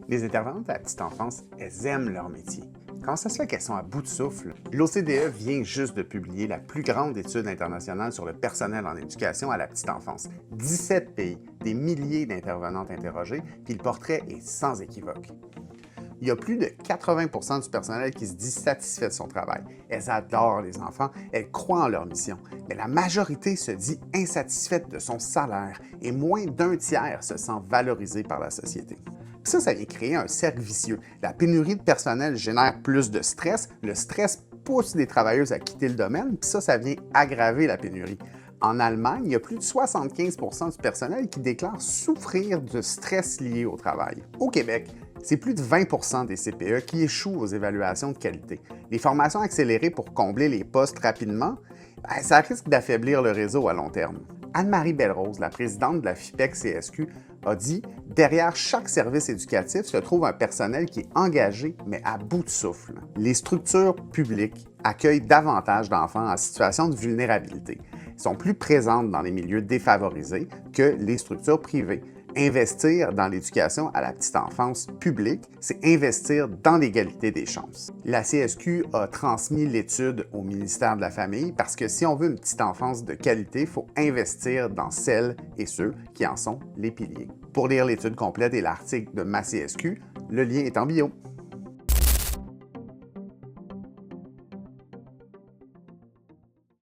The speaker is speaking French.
Les intervenantes à la petite enfance, elles aiment leur métier. Comment ça se fait qu'elles sont à bout de souffle? L'OCDE vient juste de publier la plus grande étude internationale sur le personnel en éducation à la petite enfance. 17 pays, des milliers d'intervenantes interrogées, puis le portrait est sans équivoque. Il y a plus de 80 du personnel qui se dit satisfait de son travail. Elles adorent les enfants, elles croient en leur mission, mais la majorité se dit insatisfaite de son salaire et moins d'un tiers se sent valorisé par la société. Ça vient créer un cercle vicieux. La pénurie de personnel génère plus de stress, le stress pousse les travailleuses à quitter le domaine, puis ça vient aggraver la pénurie. En Allemagne, il y a plus de 75 du personnel qui déclare souffrir de stress lié au travail. Au Québec, c'est plus de 20 des CPE qui échouent aux évaluations de qualité. Les formations accélérées pour combler les postes rapidement, ça risque d'affaiblir le réseau à long terme. Anne-Marie Belrose, la présidente de la FIPEC-CSQ, a dit « Derrière chaque service éducatif se trouve un personnel qui est engagé, mais à bout de souffle. » Les structures publiques accueillent davantage d'enfants en situation de vulnérabilité. Elles sont plus présentes dans les milieux défavorisés que les structures privées. Investir dans l'éducation à la petite enfance publique, c'est investir dans l'égalité des chances. La CSQ a transmis l'étude au ministère de la Famille parce que si on veut une petite enfance de qualité, il faut investir dans celles et ceux qui en sont les piliers. Pour lire l'étude complète et l'article de ma CSQ, le lien est en bio.